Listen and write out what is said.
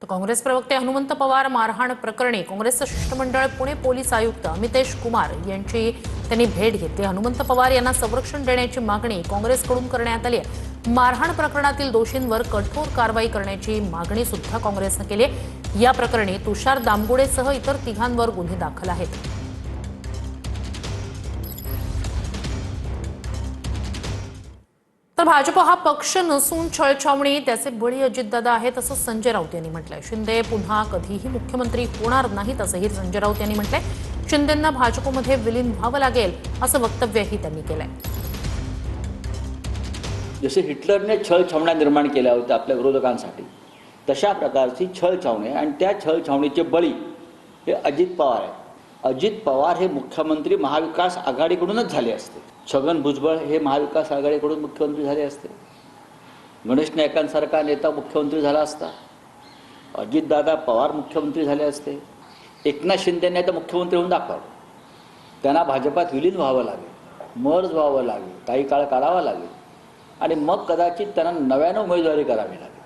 तर काँग्रेस प्रवक्ते हनुमंत पवार मारहाण प्रकरणी काँग्रेसचं शिष्टमंडळ पुणे पोलीस आयुक्त अमितेश कुमार यांची त्यांनी भेट घेतली। हनुमंत पवार यांना संरक्षण देण्याची मागणी काँग्रेसकडून करण्यात आली आहे। मारहाण प्रकरणातील दोषींवर कठोर कारवाई करण्याची मागणी सुद्धा काँग्रेसने केली आहे। या प्रकरणी तुषार दामगुडेसह इतर तिघांवर गुन्हे दाखल आहेत। तर भाजप हा पक्ष नसून छळछावणी, त्याचे बळी अजितदादा आहेत असं संजय राऊत यांनी म्हटलंय। शिंदे पुन्हा कधीही मुख्यमंत्री होणार नाहीत असंही संजय राऊत यांनी म्हटलंय। शिंदेंना भाजपमध्ये विलीन व्हावं लागेल असं वक्तव्यही त्यांनी केलंय। जसे हिटलरने छळछावण्या निर्माण केल्या होत्या आपल्या विरोधकांसाठी, तशा प्रकारची छळछावणी आणि त्या छळछावणीचे बळी हे अजित पवार आहे। अजित पवार हे मुख्यमंत्री महाविकास आघाडीकडूनच झाले असते। छगन भुजबळ हे महाविकास आघाडीकडून मुख्यमंत्री झाले असते। गणेश नाईकांसारखा नेता मुख्यमंत्री झाला असता। अजितदादा पवार मुख्यमंत्री झाले असते। एकनाथ शिंदेने तर मुख्यमंत्री होऊन दाखवलं। त्यांना भाजपात विलीन व्हावं लागेल, मर्ज व्हावं लागेल, काही काळ काढावा लागेल आणि मग कदाचित त्यांना नव्यानं उमेदवारी करावी लागेल।